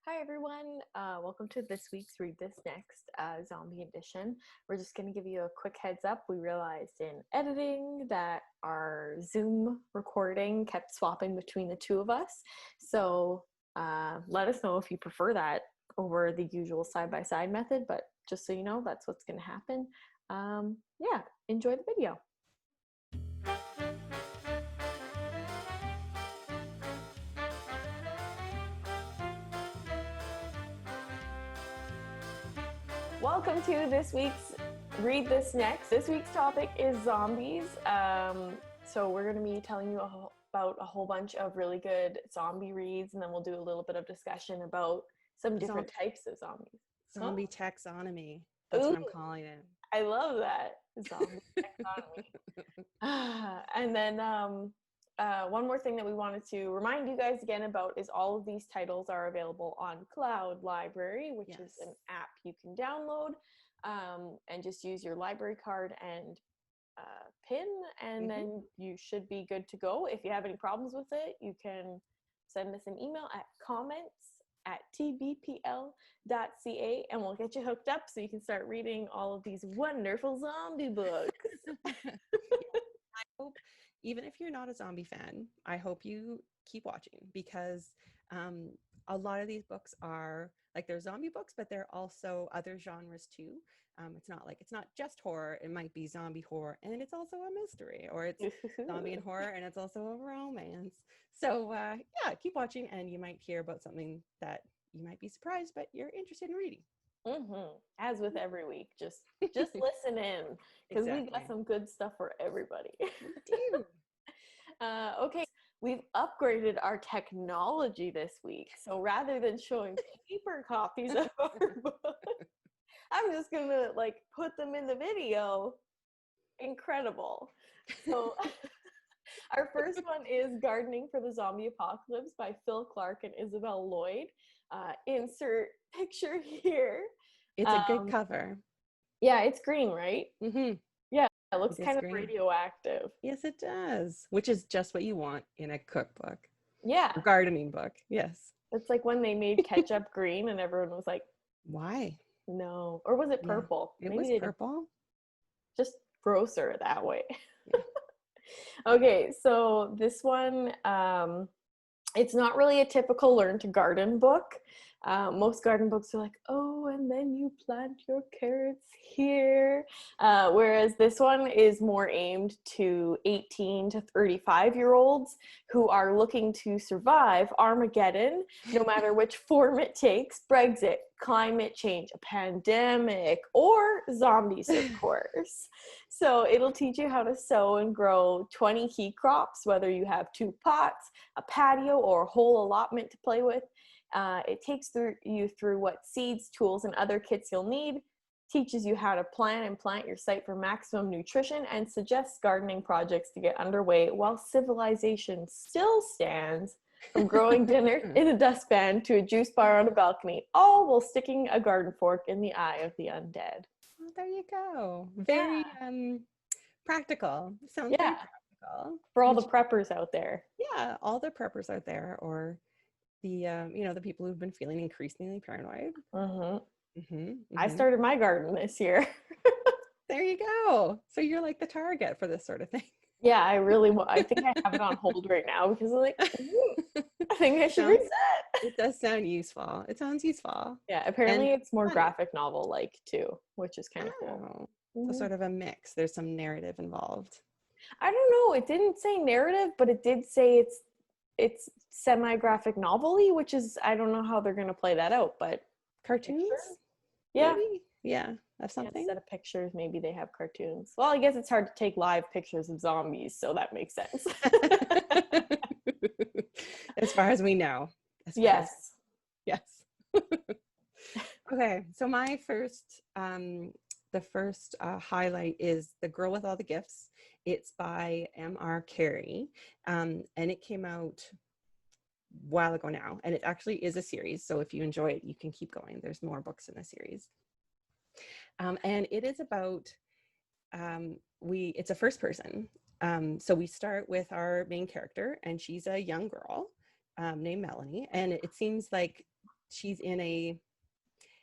Hi everyone, welcome to this week's Read This Next Zombie Edition. We're just going to give you a quick heads up. We realized in editing that our Zoom recording kept swapping between the two of us. So let us know if you prefer that over the usual side-by-side method, but just so you know, that's what's going to happen. Yeah, enjoy the video. Welcome to this week's Read This Next. This week's topic is zombies. So we're going to be telling you about a whole bunch of really good zombie reads, and then we'll do a little bit of discussion about some different types of zombies. Zombie taxonomy. That's Ooh, what I'm calling it. I love that. Zombie taxonomy. And then one more thing that we wanted to remind you guys again about is all of these titles are available on Cloud Library, which is an app you can download and just use your library card and pin, and then you should be good to go. If you have any problems with it, you can send us an email at comments@tbpl.ca and we'll get you hooked up so you can start reading all of these wonderful zombie books. I hope, even if you're not a zombie fan, I hope you keep watching, because a lot of these books are like, they're zombie books, but they're also other genres too. It's not just horror. It might be zombie horror and it's also a mystery, or it's zombie and horror and it's also a romance. So yeah, keep watching and you might hear about something that you might be surprised, but you're interested in reading. As with every week, just listen in, because we got some good stuff for everybody. We do. Okay, we've upgraded our technology this week, so rather than showing paper copies of our book, I'm just gonna put them in the video. Incredible. So our first one is Gardening for the Zombie Apocalypse by Phil Clark and Isabel Lloyd. Insert picture here. It's a good cover. Yeah, it's green, right? Yeah, it looks kind of green. radioactive. Yes, it does, which is just what you want in a cookbook. Yeah. A gardening book, yes. It's like when they made ketchup green and everyone was like, why? No. Or was it purple? Yeah, it was purple. Just grosser that way. Yeah. Okay, so this one, it's not really a typical learn to garden book. Most garden books are like, oh, and then you plant your carrots here. Whereas this one is more aimed to 18 to 35-year-olds who are looking to survive Armageddon, no matter which form it takes: Brexit, climate change, a pandemic, or zombies, of course. So it'll teach you how to sow and grow 20 key crops, whether you have 2 pots, a patio, or a whole allotment to play with. It takes you through what seeds, tools, and other kits you'll need, teaches you how to plan and plant your site for maximum nutrition, and suggests gardening projects to get underway while civilization still stands, from growing dinner in a dustpan to a juice bar on a balcony, all while sticking a garden fork in the eye of the undead. Well, there you go. Very practical. Sounds very practical. For all the preppers out there. Yeah, all the preppers out there, or the the people who've been feeling increasingly paranoid. I started my garden this year. There you go. So you're like the target for this sort of thing. Yeah, I think I have it on hold right now because I'm like, I think I should reset. It does sound useful. It sounds useful. Yeah, apparently it's more graphic novel-like too, which is kind of cool. So sort of a mix. There's some narrative involved. I don't know. It didn't say narrative, but it did say it's semi-graphic novel-y, which is, I don't know how they're going to play that out, but cartoons? Yeah. Maybe? Yeah, of something. Yeah, instead of pictures, maybe they have cartoons. Well, I guess it's hard to take live pictures of zombies, so that makes sense. As far as we know. Yes. Okay, so my first highlight is The Girl with All the Gifts. It's by M.R. Carey, and it came out a while ago now, and it actually is a series, so if you enjoy it, you can keep going. There's more books in the series. And it is about, it's a first person. So we start with our main character, and she's a young girl named Melanie, and it seems like she's in a,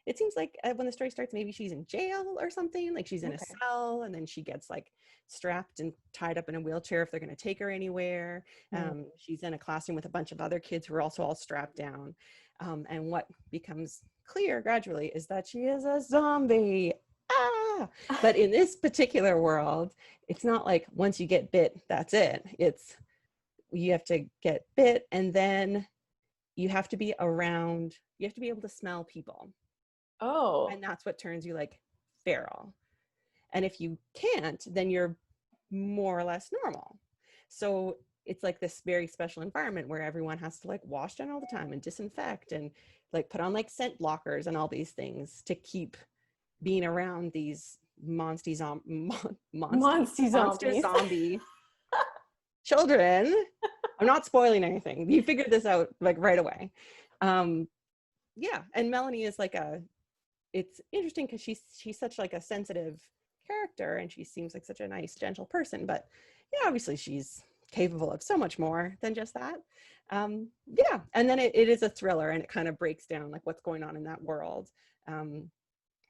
it seems like when the story starts, maybe she's in jail or something, like she's in a Okay. cell, and then she gets like strapped and tied up in a wheelchair if they're going to take her anywhere. Mm. She's in a classroom with a bunch of other kids who are also all strapped down. And what becomes clear gradually is that she is a zombie. Ah! But in this particular world, it's not like once you get bit, that's it. It's, you have to get bit, and then you have to be around, you have to be able to smell people, Oh. and that's what turns you like feral. And if you can't, then you're more or less normal. So it's like this very special environment where everyone has to like wash down all the time and disinfect and like put on like scent blockers and all these things to keep being around these Monsty monster zombies. zombie children. I'm not spoiling anything. You figured this out like right away. Yeah, and Melanie is like a, it's interesting because she's such like a sensitive character, and she seems like such a nice, gentle person, but yeah, obviously she's capable of so much more than just that. Yeah, and then it is a thriller, and it kind of breaks down like what's going on in that world.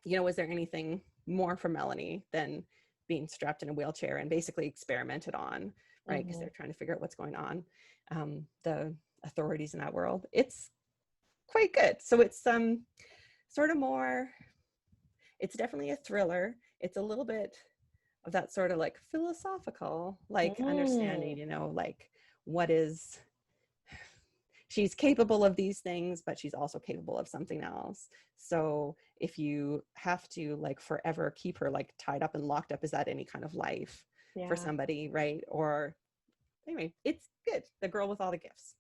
You know, is there anything more for Melanie than being strapped in a wheelchair and basically experimented on, right? Because they're trying to figure out what's going on. The authorities in that world. It's quite good. So it's sort of more, it's definitely a thriller. It's a little bit of that sort of like philosophical, like understanding, you know, like what is, she's capable of these things, but she's also capable of something else. So if you have to like forever keep her like tied up and locked up, is that any kind of life for Yeah. somebody, right? Or anyway, it's good. The girl with all the gifts.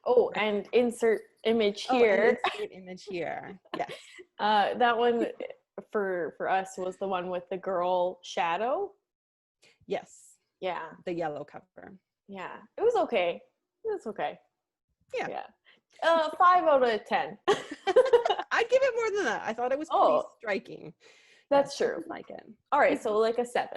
Oh, and insert image Oh, and here. insert image here. Yes. That one for us was the one with the girl Shadow. Yes. Yeah. The yellow cover. Yeah. It was okay. It was okay. Yeah. Yeah. 5 out of 10. I'd give it more than that. I thought it was pretty Oh, striking. that's Yes, true. like it. All right, so like a 7.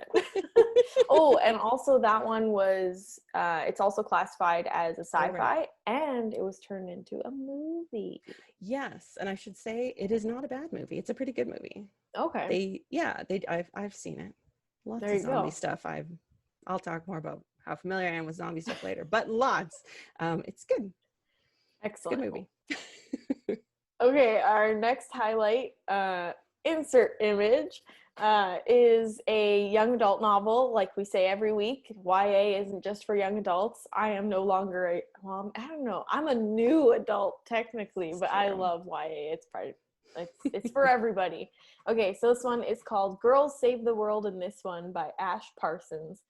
Oh, and also that one was it's also classified as a Oh, sci-fi, right. and it was turned into a movie. Yes, and I should say it is not a bad movie. It's a pretty good movie. Okay. I've seen it. Lots There of you zombie go. stuff. I'll talk more about how familiar I am with zombie stuff later, but lots. It's good. It's a good Excellent. movie. Okay, our next highlight, insert image, is a young adult novel. Like we say every week, YA isn't just for young adults. I am no longer well, I don't know. I'm a new adult technically, but I love YA. It's for everybody. Okay, so this one is called Girls Save the World in This One by Ash Parsons.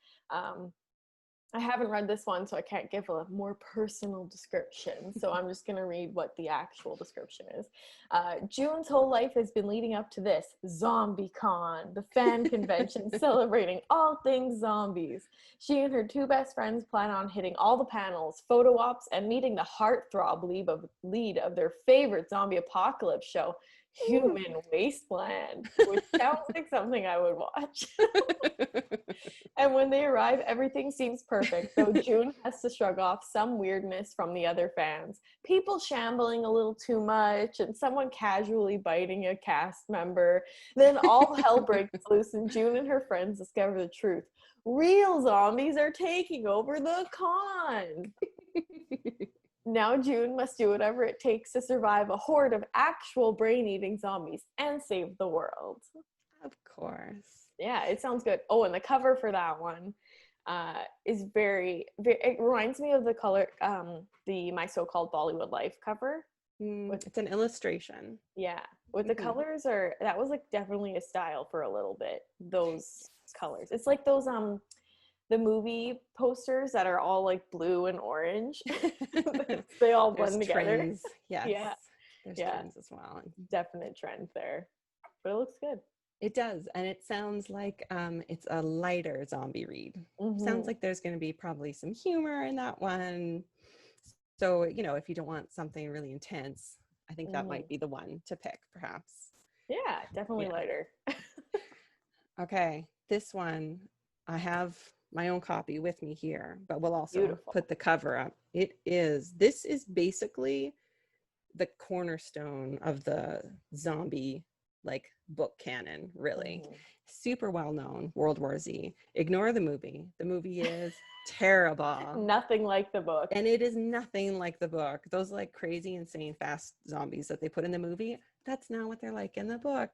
I haven't read this one, so I can't give a more personal description. So I'm just going to read what the actual description is. June's whole life has been leading up to this, ZombieCon, the fan convention celebrating all things zombies. She and her 2 best friends plan on hitting all the panels, photo ops, and meeting the heartthrob lead of their favorite zombie apocalypse show, Human Wasteland, which sounds like something I would watch. And when they arrive, everything seems perfect, though June has to shrug off some weirdness from the other fans. People shambling a little too much, and someone casually biting a cast member. Then all hell breaks loose, and June and her friends discover the truth. Real zombies are taking over the con. Now June must do whatever it takes to survive a horde of actual brain-eating zombies and save the world. Of course. Yeah, it sounds good. Oh, and the cover for that one is very, it reminds me of the color, the My So-Called Bollywood Life cover. It's an illustration. Yeah, with the colors that was like definitely a style for a little bit, those colors. It's like those, the movie posters that are all like blue and orange. They all blend together. Trends. Yes. Yeah. There's Yeah. trends as well. Definite trend there. But it looks good. It does. And it sounds like it's a lighter zombie read. Mm-hmm. Sounds like there's going to be probably some humor in that one. So, you know, if you don't want something really intense, I think that might be the one to pick, perhaps. Yeah, definitely lighter. Okay. This one, I have my own copy with me here, but we'll also Beautiful. put the cover up. This is basically the cornerstone of the zombie like book canon, really. Super well known, World War Z. Ignore the movie. The movie is terrible. Nothing like the book. And it is nothing like the book. Those like crazy, insane, fast zombies that they put in the movie, that's not what they're like in the book.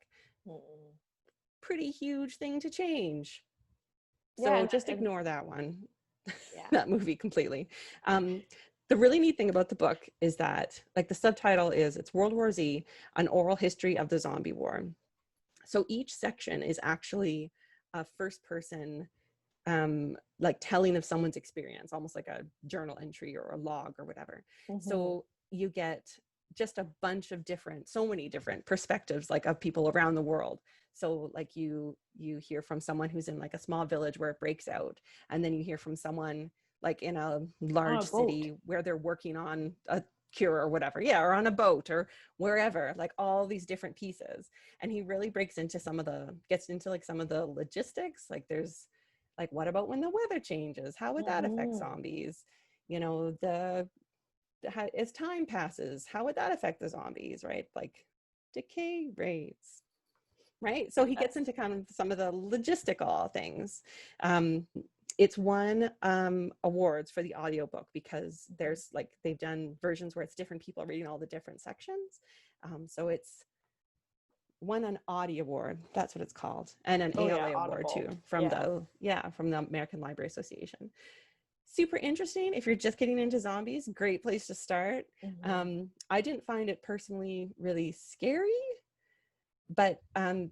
Pretty huge thing to change. So just ignore that one, that movie completely. The really neat thing about the book is that, like, the subtitle is, it's World War Z, an oral history of the zombie war. So each section is actually a first person, like telling of someone's experience, almost like a journal entry or a log or whatever. So you get just a bunch of so many different perspectives, like of people around the world. So like you hear from someone who's in like a small village where it breaks out, and then you hear from someone like in a large city where they're working on a cure or whatever, or on a boat or wherever, like all these different pieces. And he really gets into like some of the logistics. Like there's like, what about when the weather changes? How would that affect zombies? You know, as time passes, how would that affect the zombies, right? Like decay rates, right? So he gets into kind of some of the logistical things. It's won awards for the audiobook because there's like, they've done versions where it's different people reading all the different sections. So it's won an Audie Award, that's what it's called, and an ALA award too from the American Library Association. Super interesting if you're just getting into zombies. Great place to start. I didn't find it personally really scary, but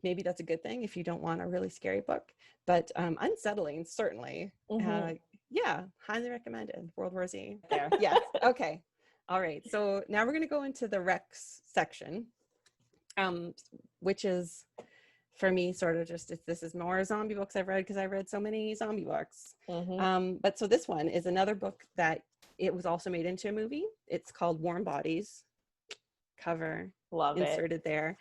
maybe that's a good thing if you don't want a really scary book. But unsettling, certainly. Highly recommended. World War Z. There. Yes. Okay. All right. So now we're going to go into the Rex section, which is, for me, sort of just, this is more zombie books I've read because I read so many zombie books. But so this one is another book that it was also made into a movie. It's called Warm Bodies. Cover inserted there.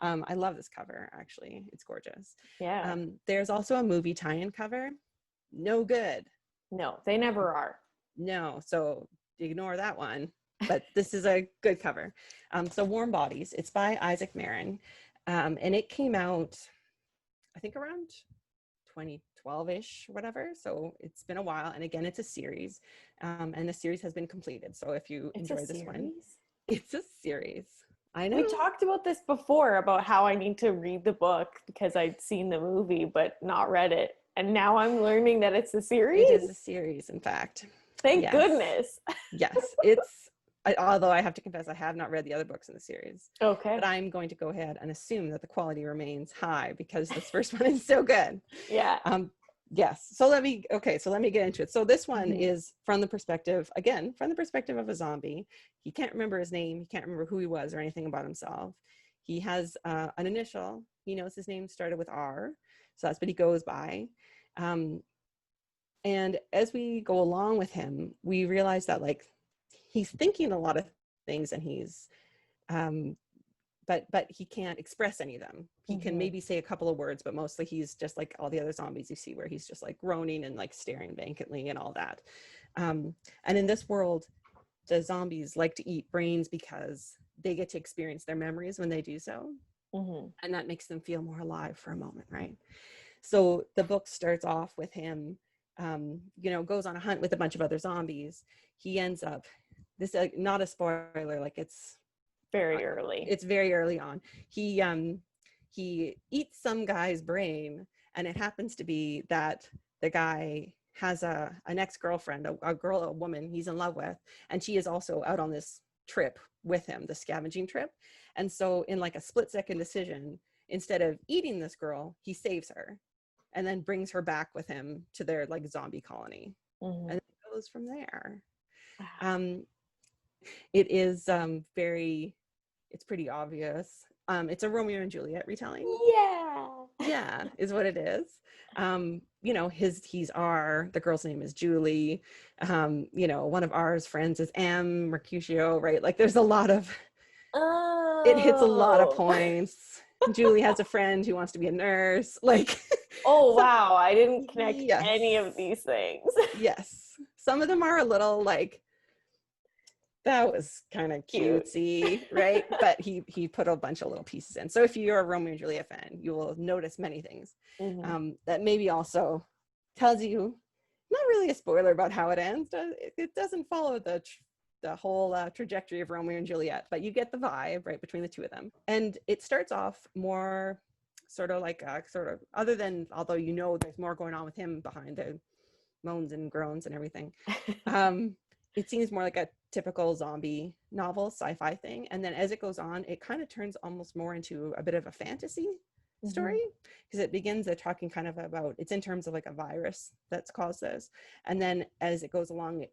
I love this cover, actually. It's gorgeous. There's also a movie tie-in cover. No good. No, they never are. No, so ignore that one. But this is a good cover. So Warm Bodies, it's by Isaac Marin. And it came out, I think, around 2012-ish, whatever. So it's been a while. And again, it's a series. And the series has been completed. So if you enjoy this one, it's a series. I know. We talked about this before, about how I need to read the book because I'd seen the movie but not read it. And now I'm learning that it's a series? It is a series, in fact. Thank goodness. Yes, although I have to confess, I have not read the other books in the series. Okay. But I'm going to go ahead and assume that the quality remains high because this first one is so good. Yeah. Yes. So let me get into it. So this one is from the perspective of a zombie. He can't remember his name. He can't remember who he was or anything about himself. He has an initial. He knows his name started with R. So that's what he goes by. And as we go along with him, we realize that like he's thinking a lot of things, and he's but he can't express any of them. He can maybe say a couple of words, but mostly he's just like all the other zombies you see, where he's just like groaning and like staring vacantly and all that. And in this world, the zombies like to eat brains because they get to experience their memories when they do so. And that makes them feel more alive for a moment, right? So the book starts off with him, goes on a hunt with a bunch of other zombies. He ends up, this not a spoiler, like it's very early. It's very early on. He eats some guy's brain, and it happens to be that the guy has an ex-girlfriend, a woman he's in love with, and she is also out on this trip with him, the scavenging trip. And so in like a split-second decision, instead of eating this girl, he saves her and then brings her back with him to their like zombie colony. And it goes from there. It is it's pretty obvious. It's a Romeo and Juliet retelling. Yeah, is what it is. He's R, the girl's name is Julie. One of R's friends is M, Mercutio, right? Like there's a lot of, it hits a lot of points. Julie has a friend who wants to be a nurse. Like, oh, wow. I didn't connect any of these things. Yes. Some of them are a little like, that was kind of Cute. cutesy, right? But he put a bunch of little pieces in. So if you're a Romeo and Juliet fan, you will notice many things that maybe also tells you, not really a spoiler about how it ends. It doesn't follow the whole trajectory of Romeo and Juliet, but you get the vibe right between the two of them. And it starts off more sort of like other than, although you know there's more going on with him behind the moans and groans and everything. It seems more like a typical zombie novel, sci-fi thing. And then as it goes on, it kind of turns almost more into a bit of a fantasy story, because it begins talking kind of about, it's in terms of like a virus that's caused this. And then as it goes along,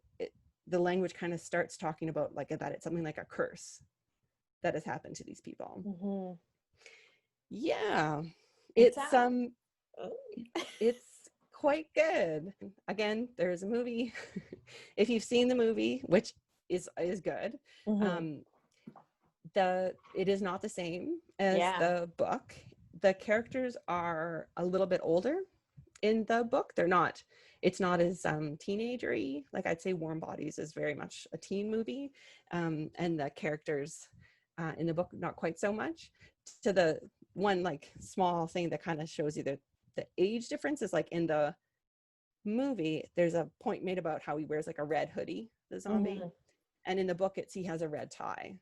the language kind of starts talking about like that it's something like a curse that has happened to these people. Yeah, it's quite good. Again, there's a movie. If you've seen the movie, which is good, it is not the same as the book. The characters are a little bit older in the book. It's not as teenagery. Like I'd say Warm Bodies is very much a teen movie, and the characters in the book not quite so much. To the one like small thing that kind of shows you the age difference is like in the movie there's a point made about how he wears like a red hoodie, the zombie, and in the book he has a red tie.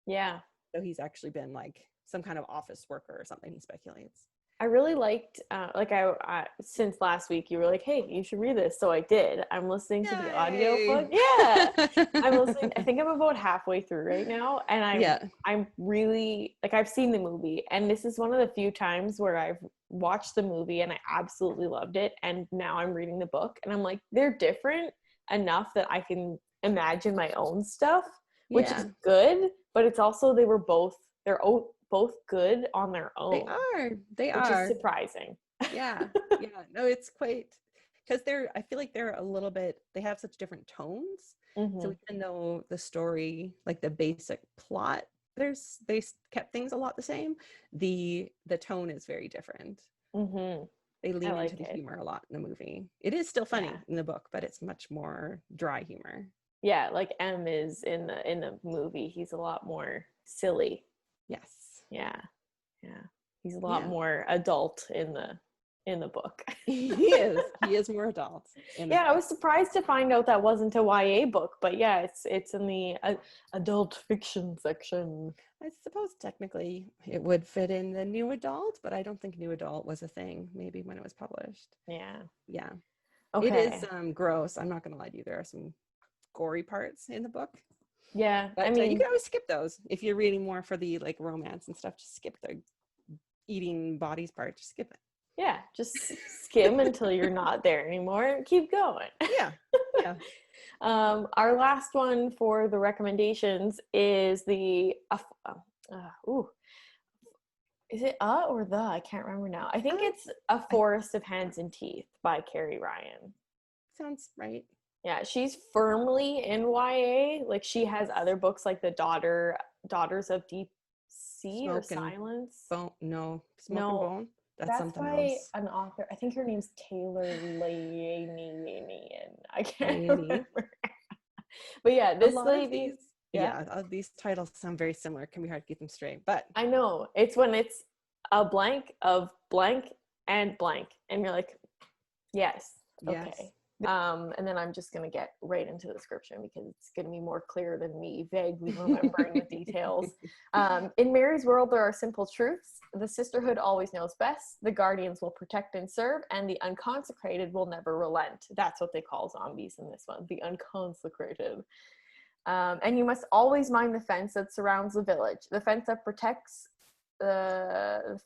So he's actually been like some kind of office worker or something, he speculates. I really liked I since last week you were like, hey, you should read this, so I did. I'm listening to the audiobook. I'm listening. I think I'm about halfway through right now, and I'm really like, I've seen the movie, and this is one of the few times where I've watched the movie and I absolutely loved it, and now I'm reading the book and I'm like, they're different enough that I can imagine my own stuff, which is good, but it's also they're both good on their own. They which are is surprising. No, it's quite, because I feel like they're a little bit, they have such different tones. So even though the story, like the basic plot, they kept things a lot the same, the tone is very different. They lean into the humor a lot in the movie. It is still funny in the book, but it's much more dry humor. Like M is in the movie, he's a lot more silly. He's a lot more adult in the book. He is more adult in the book. I was surprised to find out that wasn't a YA book, but it's in the adult fiction section. I suppose technically it would fit in the new adult, but I don't think new adult was a thing maybe when it was published. Okay. It is gross, I'm not gonna lie to you. There are some gory parts in the book. But I mean, you can always skip those if you're reading more for the like romance and stuff. Just skip the eating bodies part. Just skip it. Just skim until you're not there anymore and keep going. Our last one for the recommendations is the is it or the? I can't remember now. I think it's A Forest of Hands and Teeth by Carrie Ryan. Sounds right. She's firmly in YA. Like she has other books like the Daughters of Deep Sea or Silence. Smoke and Bone. That's something by else. An author. I think her name's Taylor Laney. I can't remember. But this lady. These titles sound very similar. It can be hard to keep them straight, but I know it's when it's a blank of blank and blank, and you're like, yes. Okay. And then I'm just going to get right into the description because it's going to be more clear than me vaguely remembering the details. In Mary's world, there are simple truths. The sisterhood always knows best. The guardians will protect and serve, and the unconsecrated will never relent. That's what they call zombies in this one, the unconsecrated. And you must always mind the fence that surrounds the village. The fence that protects the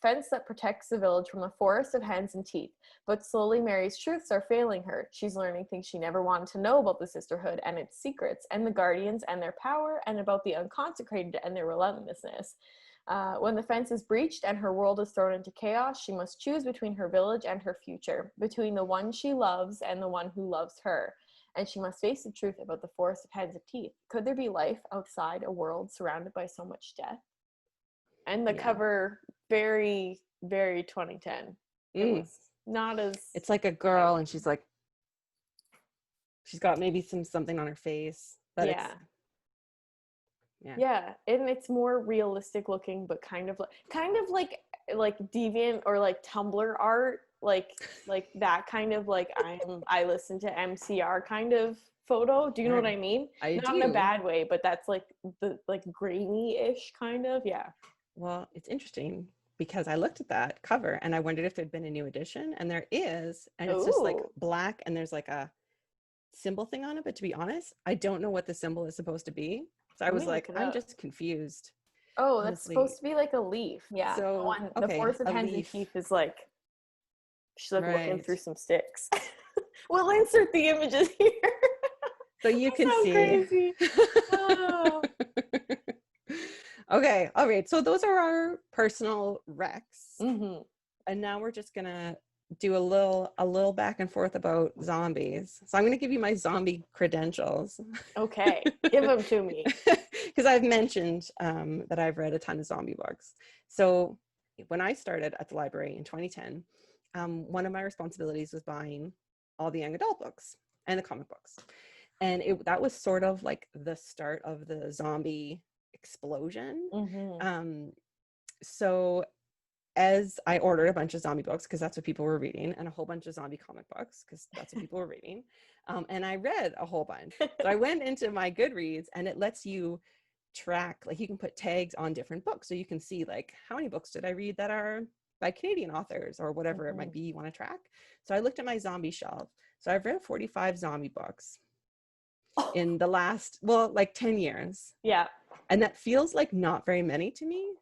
fence that protects the village from the forest of hands and teeth. But slowly Mary's truths are failing her. She's learning things she never wanted to know about the sisterhood and its secrets, and the guardians and their power, and about the unconsecrated and their relentlessness. When the fence is breached and her world is thrown into chaos, she must choose between her village and her future, between the one she loves and the one who loves her. And she must face the truth about the forest of hands and teeth. Could there be life outside a world surrounded by so much death? And the cover, very, very 2010. It was not as... It's like a girl and she's like, she's got maybe something on her face. but it's Yeah. yeah. Yeah, and it's more realistic looking, but kind of like deviant or like Tumblr art, like that kind of like I listen to MCR kind of photo. Do you know what Sure. I mean? I Not in a do. bad way, but that's like the like grainy-ish kind of. Yeah. Well, it's interesting because I looked at that cover and I wondered if there'd been a new edition, and there is, and it's just like Ooh. black and there's like a symbol thing on it, but to be honest, I don't know what the symbol is supposed to be. So I Let was me look like, it I'm up. just confused, Oh, that's supposed honestly. to be like a leaf. Yeah. So, The okay, Forest of a Hands and leaf, Teeth is like she's like looking right. through some sticks. We'll insert the images here. So you I can sound see. crazy. Oh. Okay, all right. So those are our personal recs. Hmm. And now we're just gonna do a little back and forth about zombies. So I'm gonna give you my zombie credentials. Okay, give them to me. Because I've mentioned that I've read a ton of zombie books. So when I started at the library in 2010, one of my responsibilities was buying all the young adult books and the comic books. And that was sort of like the start of the zombie explosion. Hmm. Um, so as I ordered a bunch of zombie books because that's what people were reading, and a whole bunch of zombie comic books because that's what people were reading, and I read a whole bunch. So I went into my Goodreads, and it lets you track, like you can put tags on different books, so you can see like how many books did I read that are by Canadian authors or whatever it might Hmm. be you want to track. So I looked at my zombie shelf. So I've read 45 zombie books Oh, in the last, well, like 10 years, yeah. and that feels like not very many to me.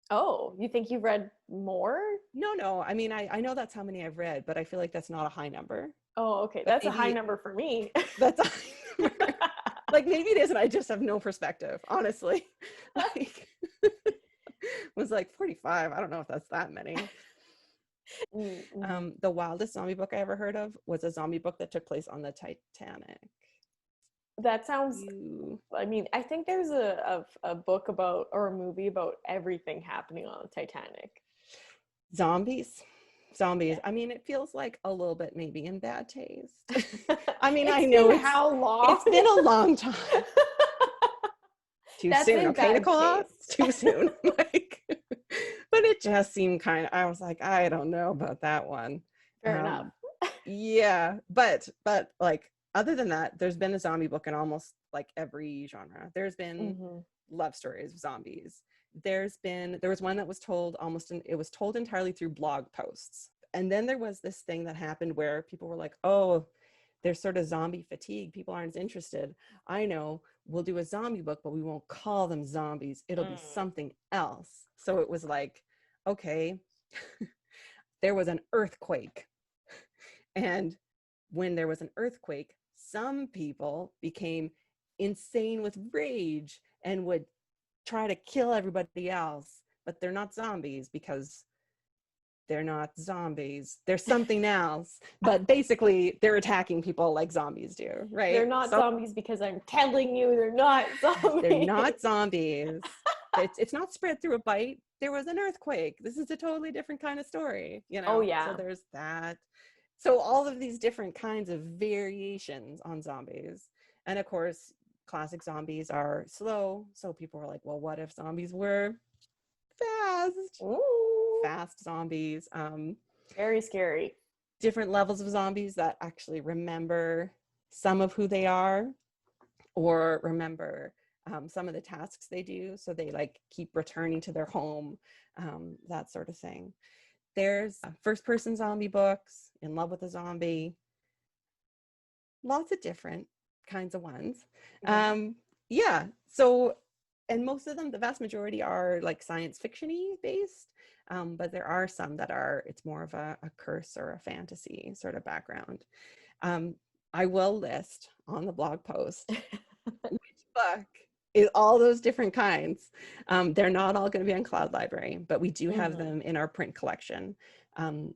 Oh, you think you've read more? No. I mean, I know that's how many I've read, but I feel like that's not a high number. Oh, okay. But That's a high maybe number for me. that's a high number. Like maybe it is, and I just have no perspective, honestly. Like was like 45. I don't know if that's that many. Mm-hmm. The wildest zombie book I ever heard of was a zombie book that took place on the Titanic. That sounds. You I mean, I think there's a book about or a movie about everything happening on the Titanic. zombies. Zombies. Yeah. I mean, it feels like a little bit maybe in bad taste. I mean, I It's know been how long? it's been a long time. Too That's soon. in Okay, bad Nicola, taste. too soon. Like, but it just seemed kind of. I was like, I don't know about that one. Fair enough. Yeah, but like other than that, there's been a zombie book in almost like every genre. There's been Hmm. love stories of zombies. There was one that was told it was told entirely through blog posts. And then there was this thing that happened where people were like, oh, there's sort of zombie fatigue. People aren't as interested. I know, we'll do a zombie book, but we won't call them zombies. It'll be Mm. something else. So it was like, okay, there was an earthquake. And when there was an earthquake, some people became insane with rage and would try to kill everybody else, but they're not zombies because they're not zombies. They're something else. But basically, they're attacking people like zombies do, They're right? not So zombies because I'm telling you they're not they're zombies. not zombies. It's not spread through a bite. There was an earthquake. This is a totally different kind of story, you Oh know? So yeah. there's that. So all of these different kinds of variations on zombies. And of course, classic zombies are slow. So people were like, well, what if zombies were fast? Ooh. Fast zombies. Very scary. Different levels of zombies that actually remember some of who they are or remember some of the tasks they do. So they like keep returning to their home, that sort of thing. There's first person zombie books, In Love with a Zombie, lots of different kinds of ones. Yeah. Yeah. So, and most of them, the vast majority are like science fiction-y based. But there are some that are, it's more of a curse or a fantasy sort of background. Um, I will list on the blog post which book is all those different kinds. They're not all going to be on Cloud Library, but we do have Hmm. them in our print collection.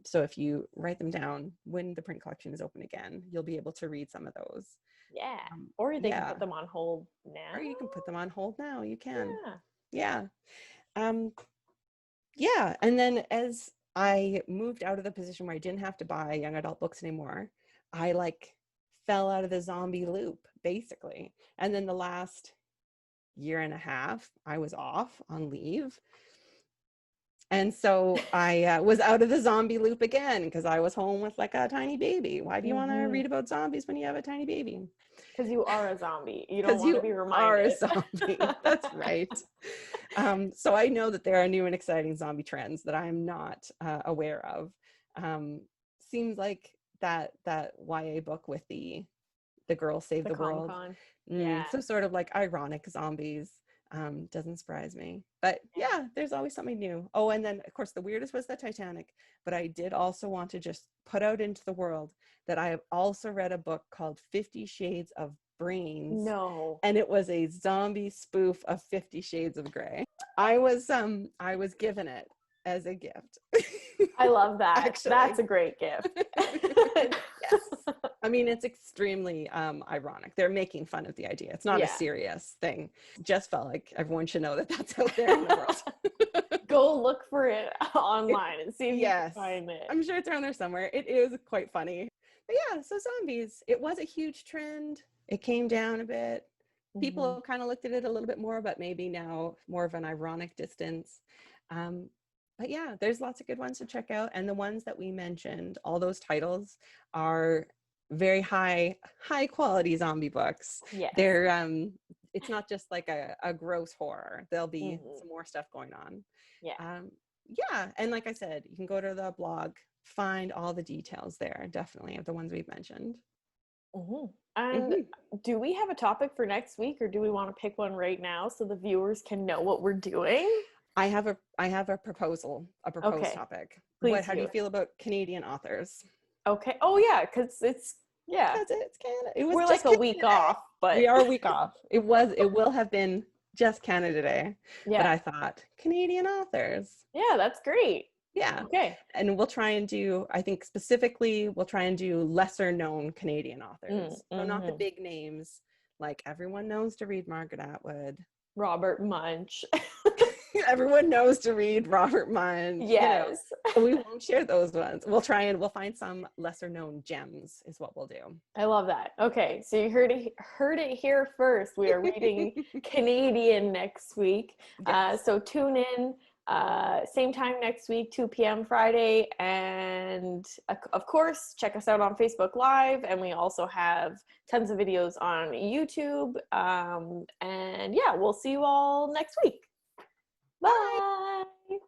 So if you write them down when the print collection is open again, you'll be able to read some of those. Yeah. Or they can Yeah, put them on hold now. or you can put them on hold now. You can. Yeah. Yeah. Um, yeah. And then as I moved out of the position where I didn't have to buy young adult books anymore, I like fell out of the zombie loop, basically. And then the last year and a half, I was off on leave. And so I was out of the zombie loop again because I was home with like a tiny baby. Why do you want to read about zombies when you have a tiny baby? Because you are a zombie. You don't Because want you to be are a reminded. zombie. That's right. So I know that there are new and exciting zombie trends that I'm not aware of. Seems like that YA book with the girl save the world. Comic-Con. Yeah. So sort of like ironic zombies. Doesn't surprise me. But yeah, there's always something new. Oh, and then of course the weirdest was the Titanic. But I did also want to just put out into the world that I have also read a book called 50 Shades of Brains. No. And it was a zombie spoof of 50 Shades of Grey. I was given it as a gift. I love that. Actually. That's a great gift. Yes. I mean, it's extremely ironic. They're making fun of the idea. It's not a serious thing. Just felt like everyone should know that that's out there in the world. Go look for it online and see if you can find it. I'm sure it's around there somewhere. It is quite funny. But yeah, so zombies, it was a huge trend. It came down a bit. People kind of looked at it a little bit more, but maybe now more of an ironic distance. But yeah, there's lots of good ones to check out. And the ones that we mentioned, all those titles are very high quality zombie books. Yes. They're it's not just like a gross horror. There'll be some more stuff going on. Yeah. And like I said, you can go to the blog, find all the details there, definitely, of the ones we've mentioned. And do we have a topic for next week, or do we want to pick one right now so the viewers can know what we're doing? I have a proposed topic. How do you feel about Canadian authors? Okay. Oh yeah, because it's Canada. We're like a week off, but we are a week off. It will have been just Canada Day. Yeah. But I thought Canadian authors. Yeah, that's great. Yeah. Okay. And we'll try and do, I think specifically, we'll try and do lesser known Canadian authors. So not the big names, like everyone knows to read Margaret Atwood. Robert Munsch. Everyone knows to read Robert Munsch. Yes. We won't share those ones. We'll find some lesser known gems is what we'll do. I love that. Okay. So you heard it here first. We are reading Canadian next week. Yes. So tune in. Same time next week, 2 p.m. Friday. And of course, check us out on Facebook Live. And we also have tons of videos on YouTube. And yeah, we'll see you all next week. Bye.